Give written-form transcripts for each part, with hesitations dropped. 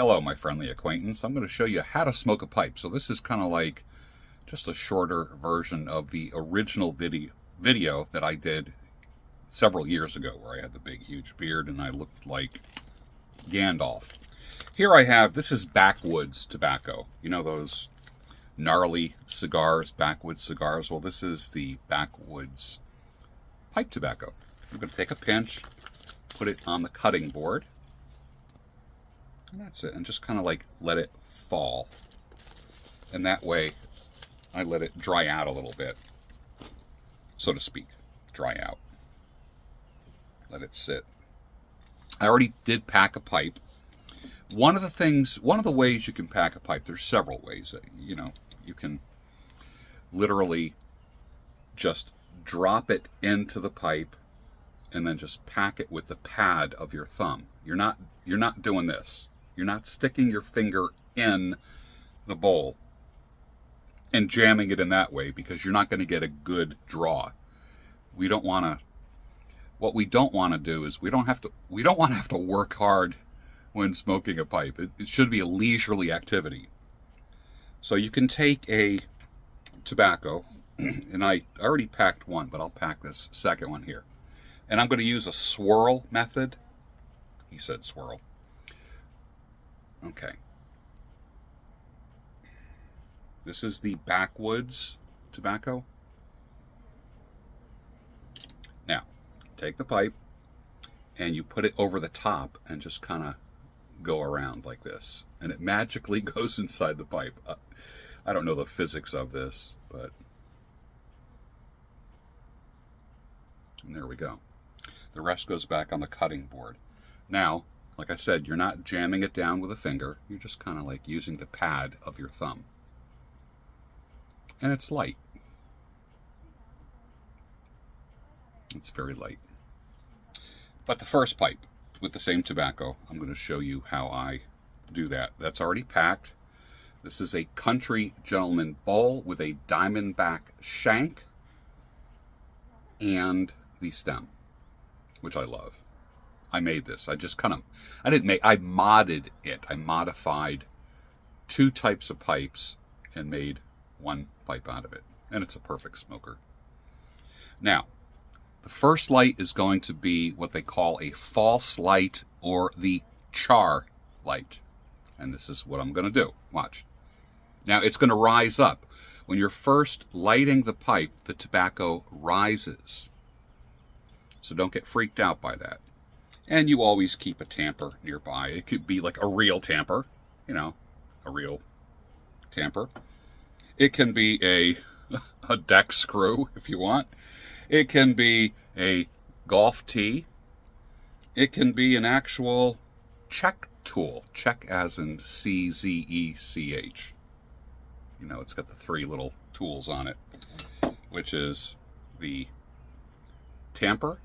Hello, my friendly acquaintance. I'm going to show you how to smoke a pipe. So this is kind of like just a shorter version of the original video that I did several years ago, where I had the big, huge beard and I looked like Gandalf. Here I have, this is backwoods tobacco. You know those gnarly cigars, backwoods cigars? Well, this is the backwoods pipe tobacco. I'm going to take a pinch, put it on the cutting board. And that's it, and just kind of like let it fall. And that way, I let it dry out a little bit, so to speak. Dry out. Let it sit. I already did pack a pipe. One of the ways you can pack a pipe, there's several ways. You know, you can literally just drop it into the pipe and then just pack it with the pad of your thumb. You're not doing this. You're not sticking your finger in the bowl and jamming it in that way, because you're not going to get a good draw. We don't want to. What we don't want to do is we don't want to have to work hard when smoking a pipe. It should be a leisurely activity. So you can take a tobacco, and I already packed one, but I'll pack this second one here. And I'm going to use a swirl method. He said swirl. Okay. This is the backwoods tobacco. Now, take the pipe and you put it over the top and just kind of go around like this. And it magically goes inside the pipe. I don't know the physics of this, but... And there we go. The rest goes back on the cutting board. Now, like I said, you're not jamming it down with a finger. You're just kind of like using the pad of your thumb. And it's light. It's very light. But the first pipe with the same tobacco, I'm going to show you how I do that. That's already packed. This is a country gentleman bowl with a diamondback shank and the stem, which I love. I made this. I modded it. I modified 2 types of pipes and made 1 pipe out of it. And it's a perfect smoker. Now, the first light is going to be what they call a false light, or the char light. And this is what I'm going to do. Watch. Now, it's going to rise up. When you're first lighting the pipe, the tobacco rises. So don't get freaked out by that. And you always keep a tamper nearby. It could be like a real tamper, you know, a real tamper. It can be a deck screw if you want. It can be a golf tee. It can be an actual check tool. Check as in C-Z-E-C-H. You know, it's got the 3 little tools on it, which is the tamper,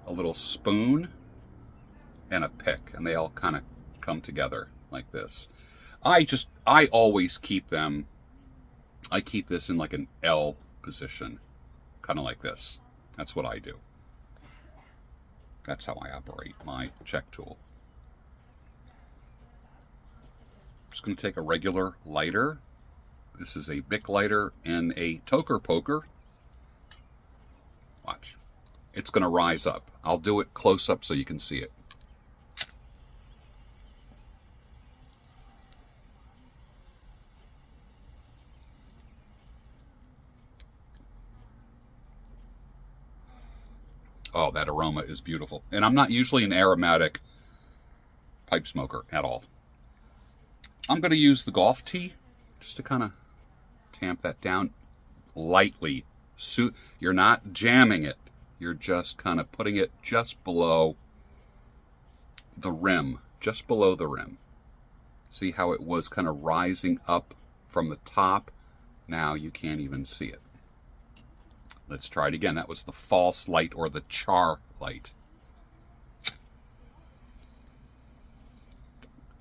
a little spoon, and a pick, and they all kind of come together like this. I always keep them, I keep this in like an L position, kind of like this. That's what I do. That's how I operate my check tool. I'm just going to take a regular lighter. This is a Bic lighter and a toker poker. Watch. It's going to rise up. I'll do it close up so you can see it. Oh, that aroma is beautiful. And I'm not usually an aromatic pipe smoker at all. I'm going to use the golf tee just to kind of tamp that down lightly. You're not jamming it. You're just kind of putting it just below the rim, just below the rim. See how it was kind of rising up from the top? Now you can't even see it. Let's try it again. That was the false light, or the char light.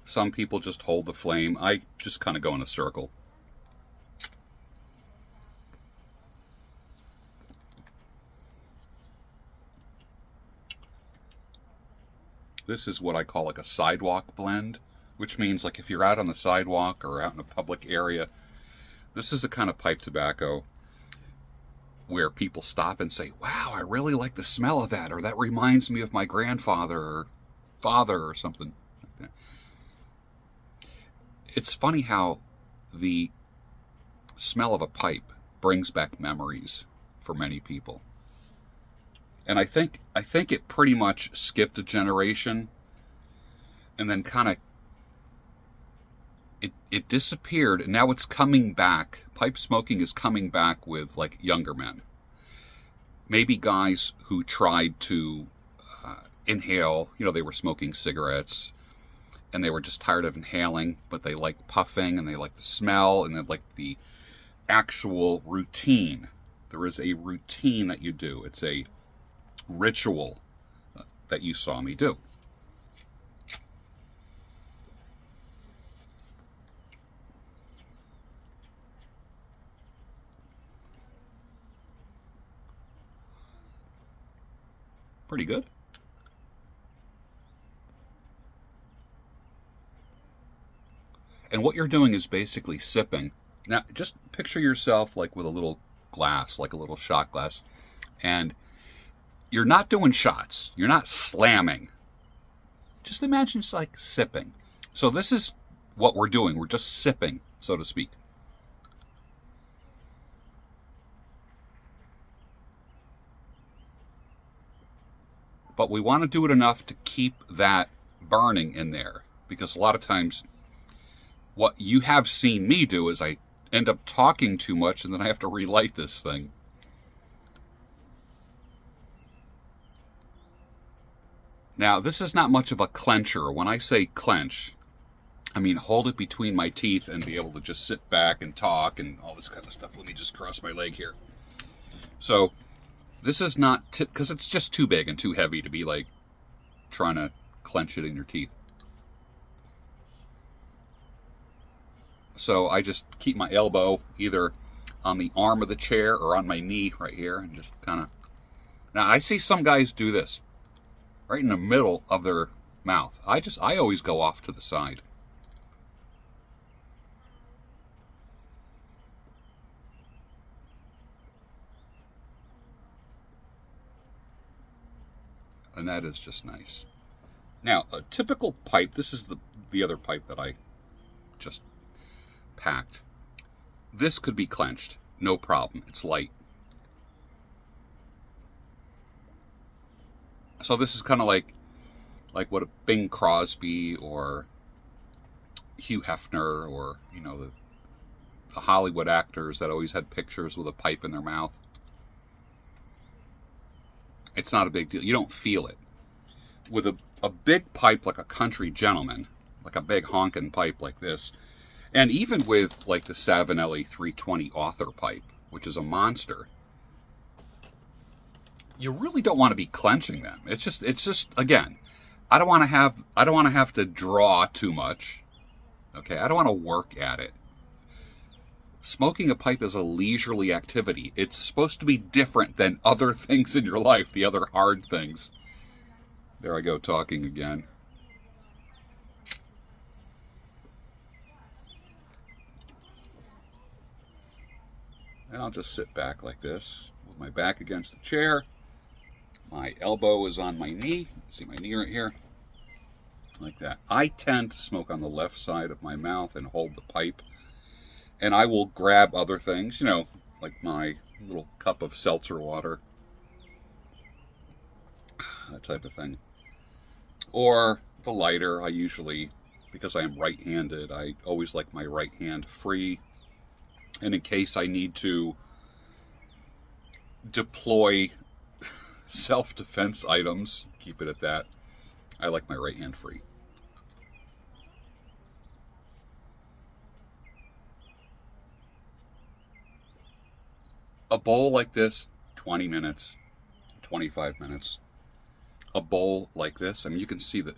Some people just hold the flame. I just kind of go in a circle. This is what I call like a sidewalk blend, which means like if you're out on the sidewalk or out in a public area, this is the kind of pipe tobacco where people stop and say, wow, I really like the smell of that, or that reminds me of my grandfather or father or something like that. It's funny how the smell of a pipe brings back memories for many people. And I think it pretty much skipped a generation and then kind of it disappeared, and now it's coming back. Pipe smoking is coming back with like younger men. Maybe guys who tried to inhale, they were smoking cigarettes and they were just tired of inhaling, but they like puffing and they like the smell and they like the actual routine. There is a routine that you do. It's a ritual that you saw me do. Pretty good. And what you're doing is basically sipping. Now, just picture yourself like with a little glass, like a little shot glass. And you're not doing shots. You're not slamming. Just imagine it's like sipping. So this is what we're doing. We're just sipping, so to speak. But we want to do it enough to keep that burning in there. Because a lot of times, what you have seen me do is I end up talking too much and then I have to relight this thing. Now, this is not much of a clencher. When I say clench, I mean hold it between my teeth and be able to just sit back and talk and all this kind of stuff. Let me just cross my leg here. So, this is not, because it's just too big and too heavy to be like trying to clench it in your teeth. So I just keep my elbow either on the arm of the chair or on my knee right here and just kind of. Now I see some guys do this right in the middle of their mouth. I always go off to the side. And that is just nice. Now, a typical pipe, this is the other pipe that I just packed. This could be clenched, no problem. It's light. So this is kind of like what a Bing Crosby or Hugh Hefner or, the Hollywood actors that always had pictures with a pipe in their mouth. It's not a big deal. You don't feel it. With a big pipe like a country gentleman, like a big honkin' pipe like this, and even with like the Savinelli 320 Author pipe, which is a monster, you really don't want to be clenching them. It's just again, I don't want to have to draw too much. Okay, I don't want to work at it. Smoking a pipe is a leisurely activity. It's supposed to be different than other things in your life, the other hard things. There I go talking again. And I'll just sit back like this, with my back against the chair. My elbow is on my knee. See my knee right here? Like that. I tend to smoke on the left side of my mouth and hold the pipe. And I will grab other things, like my little cup of seltzer water. That type of thing. Or the lighter. I usually, because I am right-handed, I always like my right hand free. And in case I need to deploy self-defense items, keep it at that, I like my right hand free. A bowl like this, 20 minutes, 25 minutes. A bowl like this, I mean, you can see the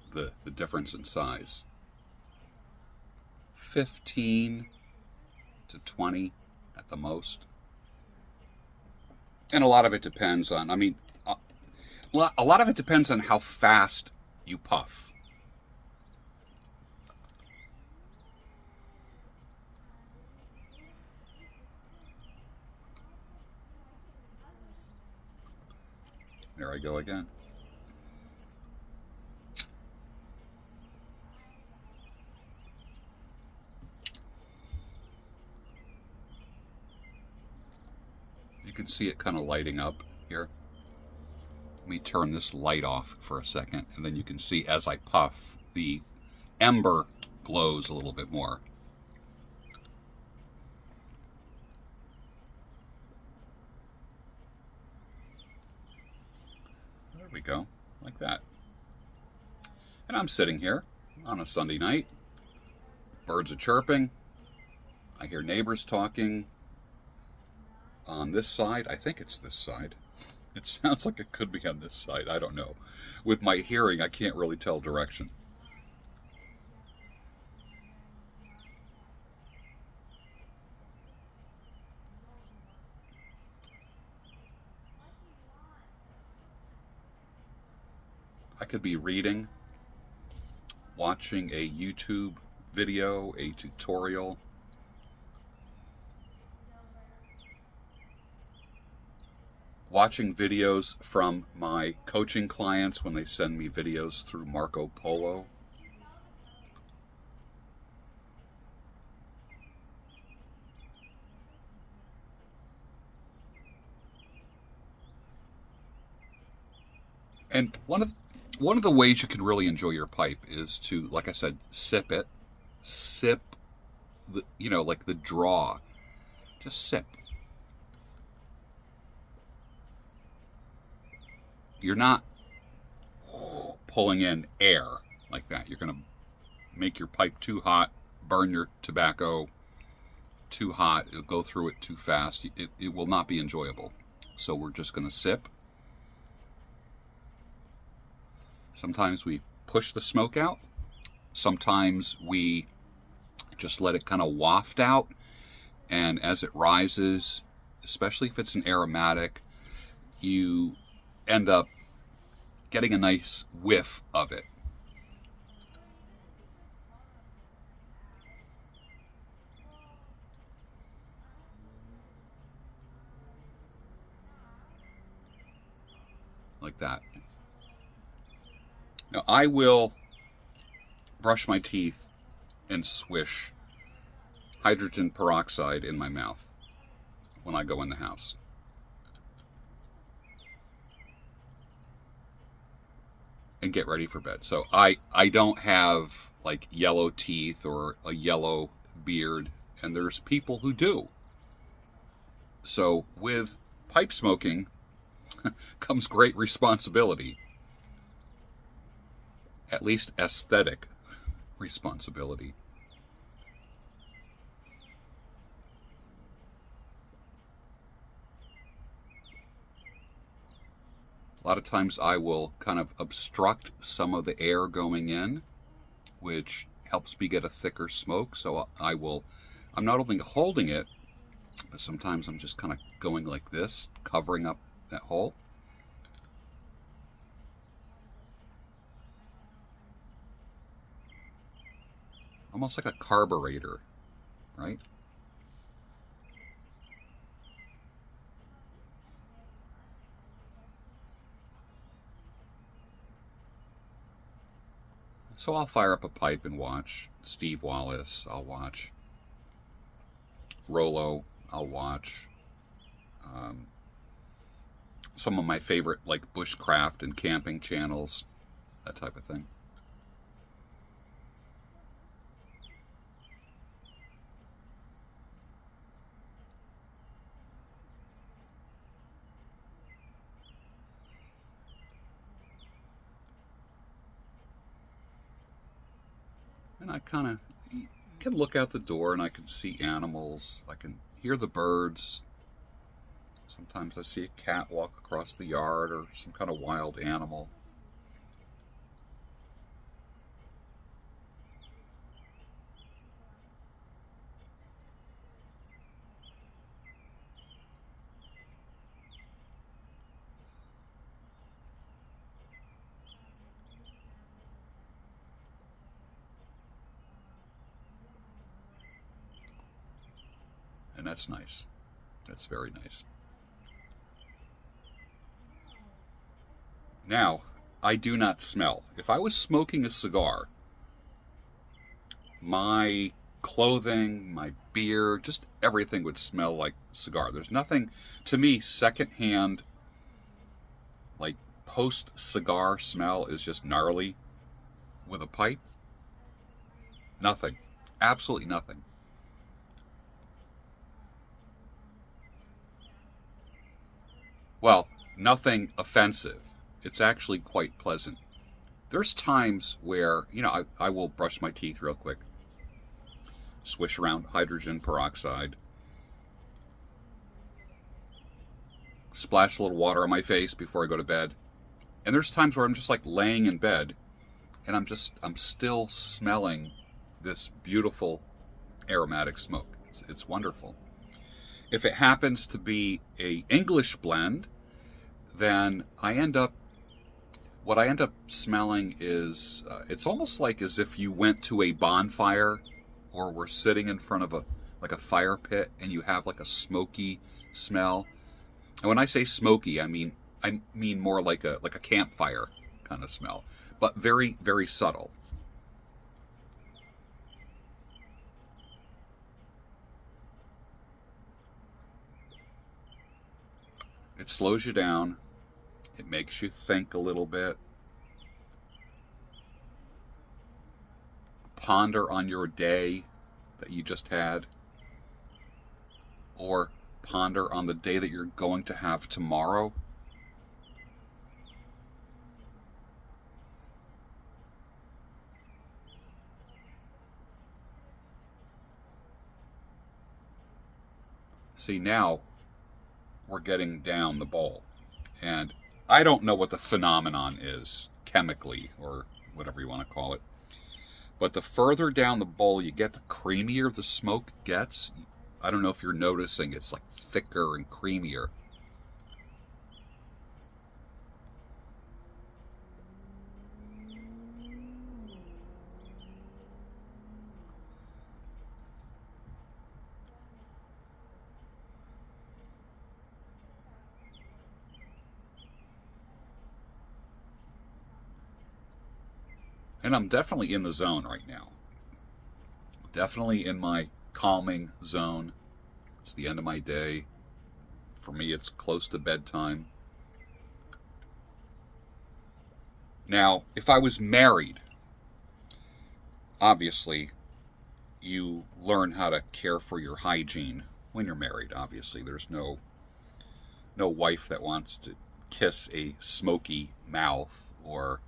difference in size. 15 to 20 at the most. And a lot of it depends on, a lot of it depends on how fast you puff. There I go again. You can see it kind of lighting up here. Let me turn this light off for a second, and then you can see as I puff, the ember glows a little bit more. There we go, like that. And I'm sitting here on a Sunday night. Birds are chirping. I hear neighbors talking. On this side, I think it's this side. It sounds like it could be on this side. I don't know. With my hearing, I can't really tell direction. I could be reading, watching a YouTube video, a tutorial. Watching videos from my coaching clients when they send me videos through Marco Polo. And one of the ways you can really enjoy your pipe is to, like I said, sip it. Sip the, like the draw. Just sip. You're not pulling in air like that. You're going to make your pipe too hot, burn your tobacco too hot. It'll go through it too fast. It will not be enjoyable. So we're just going to sip. Sometimes we push the smoke out. Sometimes we just let it kind of waft out. And as it rises, especially if it's an aromatic, you end up getting a nice whiff of it. Like that. Now I will brush my teeth and swish hydrogen peroxide in my mouth when I go in the house. And get ready for bed. So I don't have like yellow teeth or a yellow beard, and there's people who do. So with pipe smoking comes great responsibility. At least aesthetic responsibility. A lot of times I will kind of obstruct some of the air going in, which helps me get a thicker smoke. So I'm not only holding it, but sometimes I'm just kind of going like this, covering up that hole. Almost like a carburetor, right? So I'll fire up a pipe and watch Steve Wallace. I'll watch Rollo. I'll watch some of my favorite like bushcraft and camping channels, that type of thing. And I kind of can look out the door and I can see animals. I can hear the birds. Sometimes I see a cat walk across the yard or some kind of wild animal. And that's nice. That's very nice. Now, I do not smell. If I was smoking a cigar, my clothing, my beer, just everything would smell like cigar. There's nothing, to me, secondhand, like post-cigar smell is just gnarly. With a pipe, nothing. Absolutely nothing. Well, nothing offensive. It's actually quite pleasant. There's times where, I will brush my teeth real quick, swish around hydrogen peroxide, splash a little water on my face before I go to bed. And there's times where I'm just like laying in bed and I'm still smelling this beautiful aromatic smoke. It's wonderful. If it happens to be a English blend, then what I end up smelling is, it's almost like as if you went to a bonfire or were sitting in front of a fire pit and you have like a smoky smell. And when I say smoky, I mean more like a campfire kind of smell, but very, very subtle. It slows you down. It makes you think a little bit. Ponder on your day that you just had. Or ponder on the day that you're going to have tomorrow. See, now we're getting down the bowl. And I don't know what the phenomenon is chemically or whatever you want to call it. But the further down the bowl you get, the creamier the smoke gets. I don't know if you're noticing, it's like thicker and creamier. And I'm definitely in the zone right now. Definitely in my calming zone. It's the end of my day. For me, it's close to bedtime. Now, if I was married, obviously, you learn how to care for your hygiene when you're married. Obviously, there's no wife that wants to kiss a smoky mouth or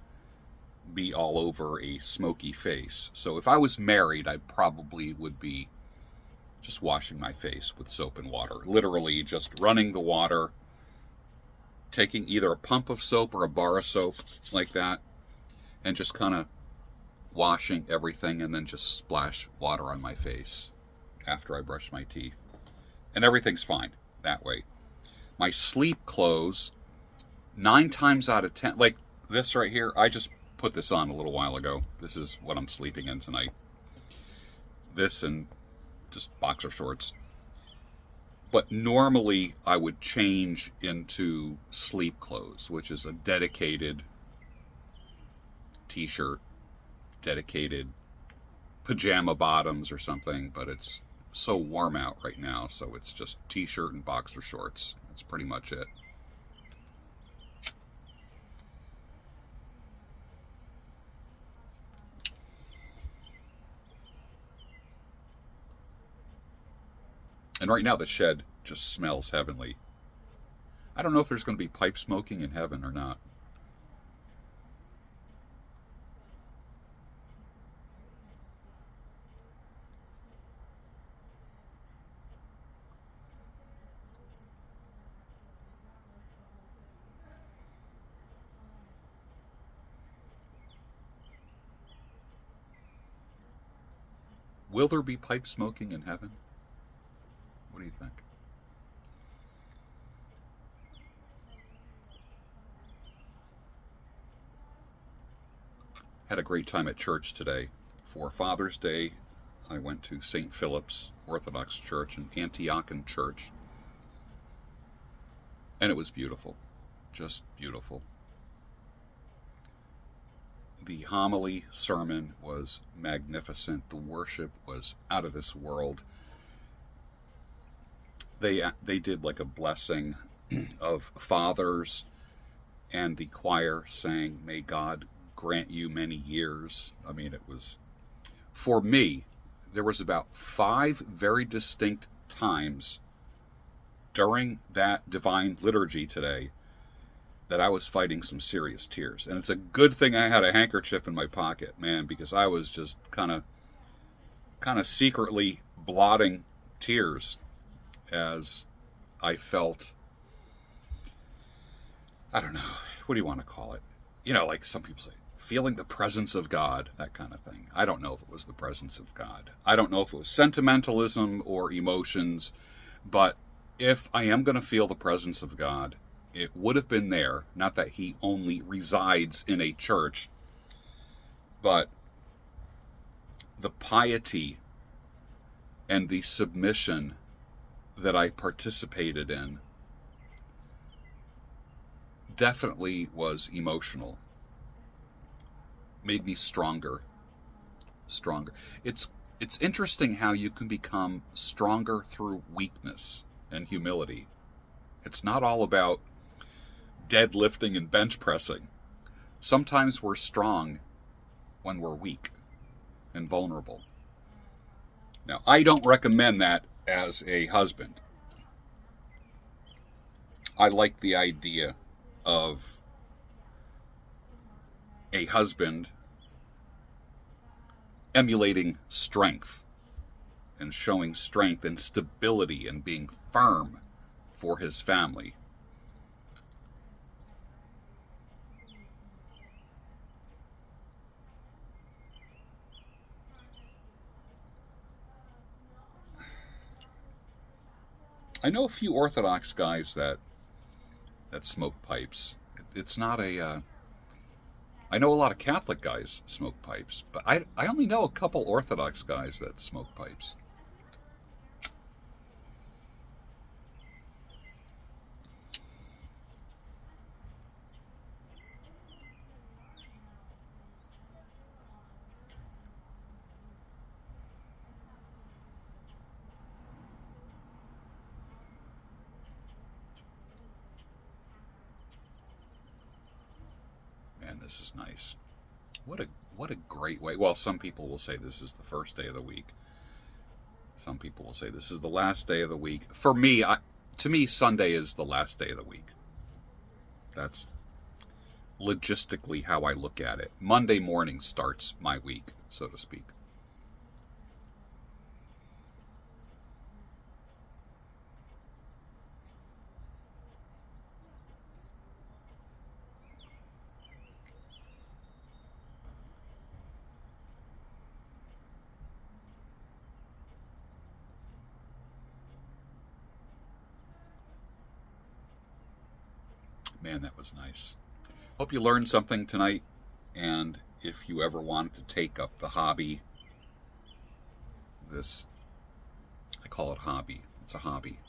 be all over a smoky face. So if I was married, I probably would be just washing my face with soap and water. Literally just running the water, taking either a pump of soap or a bar of soap like that, and just kind of washing everything, and then just splash water on my face after I brush my teeth. And everything's fine that way. My sleep clothes, 9 times out of 10, like this right here, I just put this on a little while ago. This is what I'm sleeping in tonight. This and just boxer shorts. But normally I would change into sleep clothes, which is a dedicated t-shirt, dedicated pajama bottoms or something, but it's so warm out right now, so it's just t-shirt and boxer shorts. That's pretty much it. And right now the shed just smells heavenly. I don't know if there's going to be pipe smoking in heaven or not. Will there be pipe smoking in heaven? What do you think? Had a great time at church today for Father's Day. I went to St. Philip's Orthodox Church, an Antiochian church, and it was beautiful, just beautiful. The homily sermon was magnificent. The worship was out of this world. They did like a blessing of fathers, and the choir sang, "May God grant you many years." I mean, it was, for me, there was about 5 very distinct times during that divine liturgy today that I was fighting some serious tears. And it's a good thing I had a handkerchief in my pocket, man, because I was just kind of secretly blotting tears as I felt, I don't know, what do you want to call it? You know, like some people say, feeling the presence of God, that kind of thing. I don't know if it was the presence of God. I don't know if it was sentimentalism or emotions, but if I am going to feel the presence of God, it would have been there. Not that he only resides in a church, but the piety and the submission that I participated in definitely was emotional. Made me stronger. It's interesting how you can become stronger through weakness and humility. It's not all about deadlifting and bench pressing. Sometimes we're strong when we're weak and vulnerable. Now, I don't recommend that as a husband. I like the idea of a husband emulating strength and showing strength and stability and being firm for his family. I know a few Orthodox guys that smoke pipes. It's not a... I know a lot of Catholic guys smoke pipes, but I only know a couple Orthodox guys that smoke pipes. Man, this is nice. What a great way. Well, some people will say this is the first day of the week. Some people will say this is the last day of the week. For me, to me, Sunday is the last day of the week. That's logistically how I look at it. Monday morning starts my week, so to speak. Man, that was nice. Hope you learned something tonight, and if you ever wanted to take up the hobby, this, I call it hobby, it's a hobby,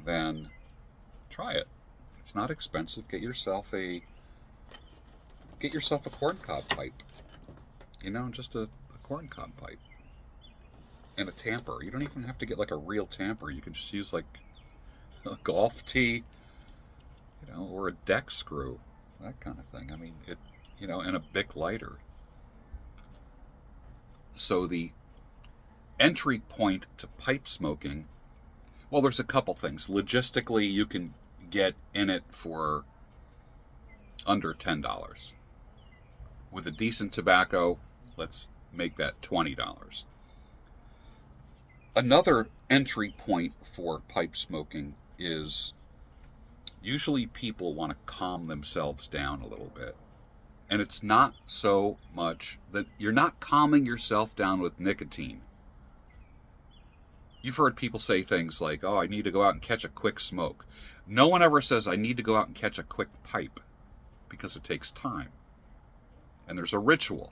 then try it. It's not expensive. Get yourself a corncob pipe. You know, just a corncob pipe. And a tamper. You don't even have to get like a real tamper. You can just use like a golf tee, you know, or a deck screw, that kind of thing. I mean, it, you know, and a Bic lighter. So the entry point to pipe smoking, well, there's a couple things. Logistically, you can get in it for under $10. With a decent tobacco, let's make that $20. Another entry point for pipe smoking is usually people want to calm themselves down a little bit. And it's not so much that you're not calming yourself down with nicotine. You've heard people say things like, oh, I need to go out and catch a quick smoke. No one ever says, I need to go out and catch a quick pipe, because it takes time. And there's a ritual.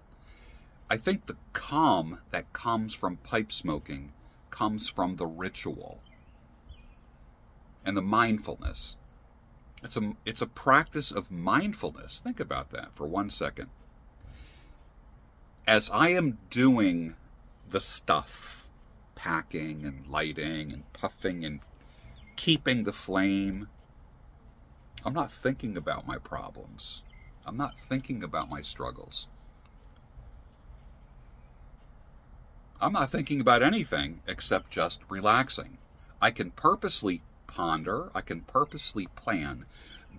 I think the calm that comes from pipe smoking comes from the ritual and the mindfulness. It's a practice of mindfulness. Think about that for 1 second. As I am doing the stuff, packing and lighting and puffing and keeping the flame, I'm not thinking about my problems. I'm not thinking about my struggles. I'm not thinking about anything except just relaxing. I can purposely ponder, I can purposely plan,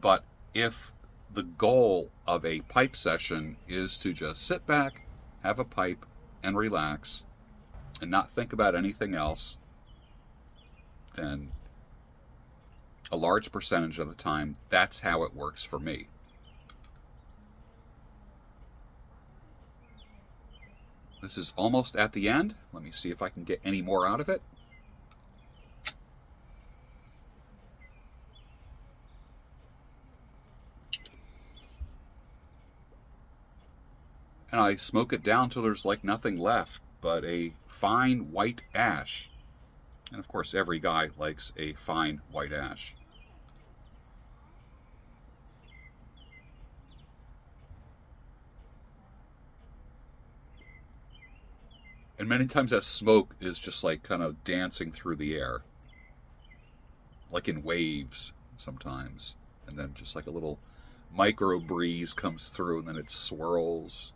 but if the goal of a pipe session is to just sit back, have a pipe, and relax, and not think about anything else, then a large percentage of the time, that's how it works for me. This is almost at the end. Let me see if I can get any more out of it. And I smoke it down till there's like nothing left but a fine white ash. And of course, every guy likes a fine white ash. And many times that smoke is just like kind of dancing through the air, like in waves sometimes. And then just like a little micro breeze comes through and then it swirls.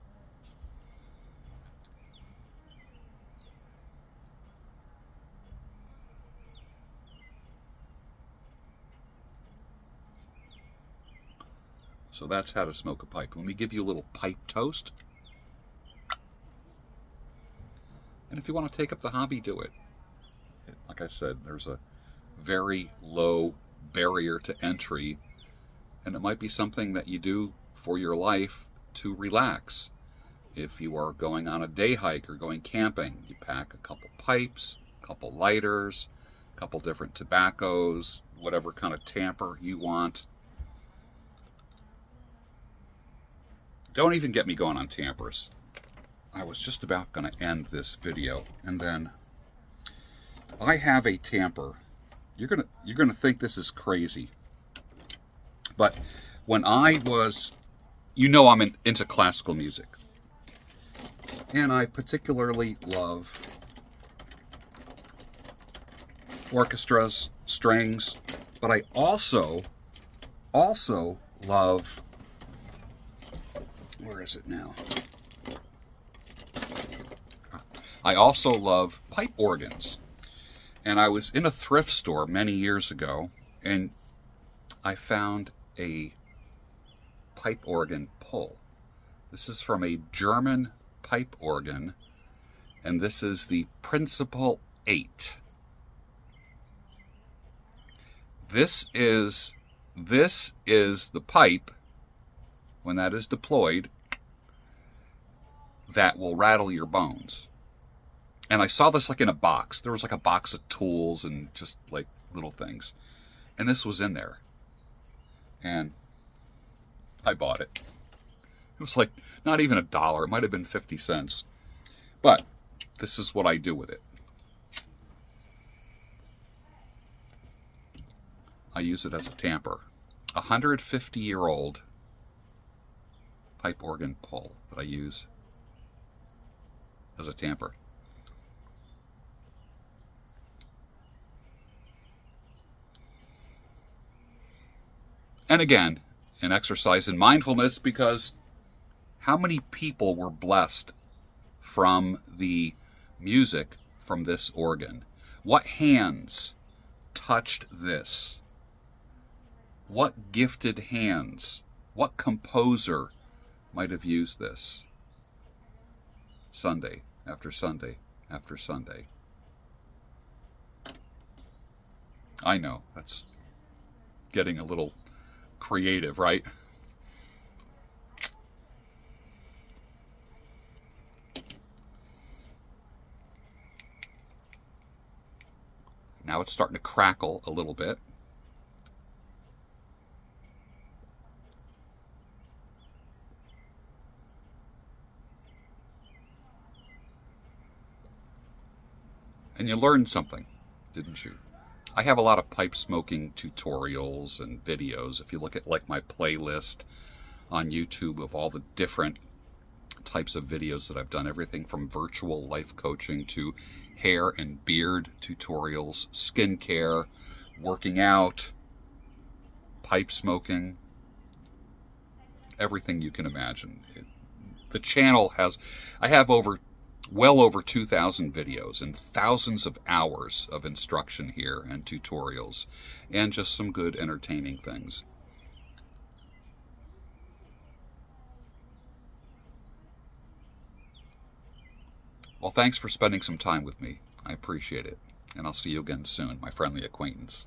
So that's how to smoke a pipe. Let me give you a little pipe toast. And if you want to take up the hobby, do it. Like I said, there's a very low barrier to entry, and it might be something that you do for your life to relax. If you are going on a day hike or going camping, you pack a couple pipes, a couple lighters, a couple different tobaccos, whatever kind of tamper you want. Don't even get me going on tampers. I was just about going to end this video, and then I have a tamper. You're gonna think this is crazy, but when I was, I'm into classical music, and I particularly love orchestras, strings, but I also love, where is it now? I also love pipe organs. And I was in a thrift store many years ago, and I found a pipe organ pull. This is from a German pipe organ, and this is the Principal 8. This is the pipe, when that is deployed, that will rattle your bones. And I saw this like in a box. There was like a box of tools and just like little things. And this was in there. And I bought it. It was like not even $1. It might have been 50 cents. But this is what I do with it. I use it as a tamper. 150-year-old pipe organ pull that I use as a tamper. And again, an exercise in mindfulness, because how many people were blessed from the music from this organ? What hands touched this? What gifted hands? What composer might have used this? Sunday after Sunday after Sunday. I know, that's getting a little creative, right? Now it's starting to crackle a little bit. And you learned something, didn't you? I have a lot of pipe smoking tutorials and videos. If you look at like my playlist on YouTube of all the different types of videos that I've done, everything from virtual life coaching to hair and beard tutorials, skincare, working out, pipe smoking, everything you can imagine. The channel has, I have well over 2,000 videos and thousands of hours of instruction here and tutorials and just some good entertaining things. Well, thanks for spending some time with me. I appreciate it. And I'll see you again soon, my friendly acquaintance.